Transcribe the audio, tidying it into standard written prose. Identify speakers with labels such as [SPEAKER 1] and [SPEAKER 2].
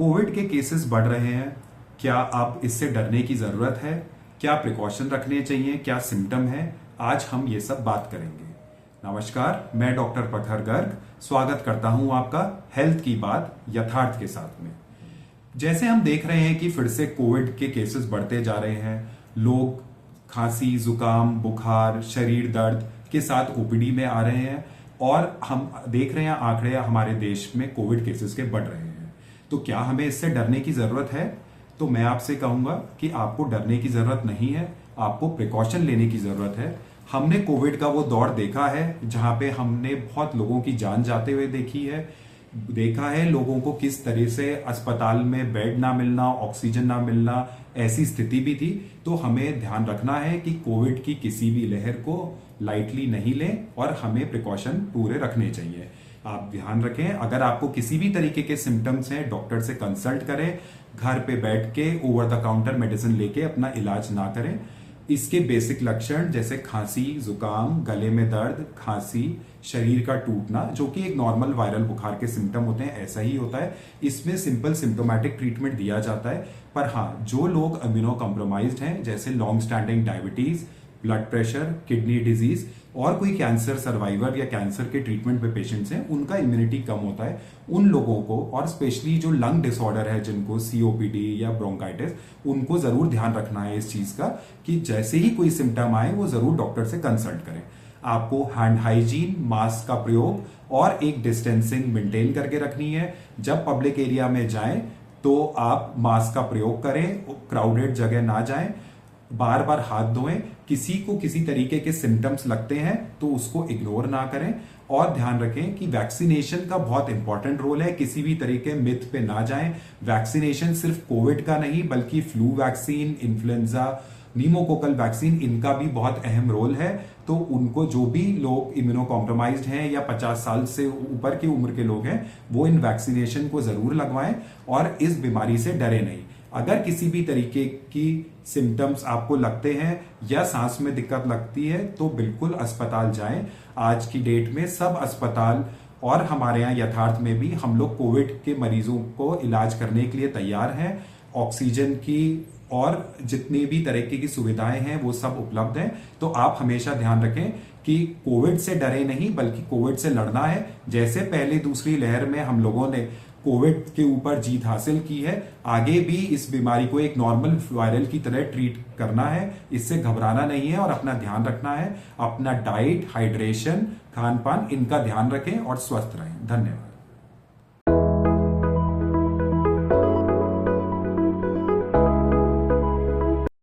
[SPEAKER 1] Covid के cases बढ़ रहे हैं। क्या अब इससे डरने की जरूरत है? क्या प्रिकॉशन रखने चाहिए? क्या सिम्टम है? आज हम ये सब बात करेंगे। नमस्कार, मैं डॉक्टर प्रखर गर्ग स्वागत करता हूं आपका हेल्थ की बात यथार्थ के साथ में। जैसे हम देख रहे हैं कि फिर से कोविड के केसेस बढ़ते जा रहे हैं। लोग खांसी, जुकाम, बुखार, शरीर दर्द के साथ ओपीडी में आ रहे हैं और हम देख रहे हैं आंकड़े हमारे देश में कोविड केसेस के बढ़ रहे हैं। तो क्या हमें इससे डरने की जरूरत है? तो मैं आपसे कहूंगा कि आपको डरने की जरूरत नहीं है, आपको प्रिकॉशन लेने की जरूरत है। हमने कोविड का वो दौर देखा है जहां पे हमने बहुत लोगों की जान जाते हुए देखा है लोगों को किस तरह से अस्पताल में बेड ना मिलना, ऑक्सीजन ना मिलना, ऐसी स्थिति भी थी। तो हमें ध्यान रखना है कि कोविड की किसी भी लहर को लाइटली नहीं लें और हमें प्रिकॉशन पूरे रखने चाहिए। आप ध्यान रखें, अगर आपको किसी भी तरीके के सिम्टम्स हैं डॉक्टर से कंसल्ट करें। घर पे बैठ के ओवर द काउंटर मेडिसिन लेके अपना इलाज ना करें। इसके बेसिक लक्षण जैसे खांसी, जुकाम, गले में दर्द, खांसी, शरीर का टूटना, जो कि एक नॉर्मल वायरल बुखार के सिम्टम होते हैं, ऐसा ही होता है। इसमें सिंपल सिम्टोमेटिक ट्रीटमेंट दिया जाता है। पर हाँ, जो लोग इम्यूनो कॉम्प्रोमाइज्ड हैं, जैसे long standing diabetes, blood pressure, kidney disease और कोई कैंसर सर्वाइवर या कैंसर के ट्रीटमेंट पे पेशेंट्स हैं, उनका इम्यूनिटी कम होता है। उन लोगों को, और स्पेशली जो लंग डिसऑर्डर है जिनको सीओपीडी या ब्रोंकाइटिस, उनको जरूर ध्यान रखना है इस चीज का कि जैसे ही कोई सिम्टम आए वो जरूर डॉक्टर से कंसल्ट करें। आपको हैंड हाइजीन, मास्क का प्रयोग और एक डिस्टेंसिंग मेंटेन करके रखनी है। जब पब्लिक एरिया में जाएं तो आप मास्क का प्रयोग करें, क्राउडेड जगह ना जाएं, बार बार हाथ धोएं। किसी को किसी तरीके के सिम्टम्स लगते हैं तो उसको इग्नोर ना करें और ध्यान रखें कि वैक्सीनेशन का बहुत इंपॉर्टेंट रोल है। किसी भी तरीके मिथ पे ना जाएं। वैक्सीनेशन सिर्फ कोविड का नहीं बल्कि फ्लू वैक्सीन, इन्फ्लुएंजा, नीमोकोकल वैक्सीन, इनका भी बहुत अहम रोल है। तो उनको, जो भी लोग इम्यूनो कॉम्प्रोमाइज्ड हैं या 50 साल से ऊपर की उम्र के लोग हैं, वो इन वैक्सीनेशन को जरूर लगवाएं और इस बीमारी से डरे नहीं। अगर किसी भी तरीके की सिम्टम्स आपको लगते हैं या सांस में दिक्कत लगती है तो बिल्कुल अस्पताल जाएं। आज की डेट में सब अस्पताल और हमारे यहाँ यथार्थ में भी हम लोग कोविड के मरीजों को इलाज करने के लिए तैयार हैं। ऑक्सीजन की और जितनी भी तरीके की सुविधाएं हैं वो सब उपलब्ध हैं। तो आप हमेशा ध्यान रखें कि कोविड से डरे नहीं बल्कि कोविड से लड़ना है। जैसे पहले दूसरी लहर में हम लोगों ने कोविड के ऊपर जीत हासिल की है, आगे भी इस बीमारी को एक नॉर्मल वायरल की तरह ट्रीट करना है। इससे घबराना नहीं है और अपना ध्यान रखना है। अपना डाइट, हाइड्रेशन, खान पान, इनका ध्यान रखें और स्वस्थ रहें। धन्यवाद।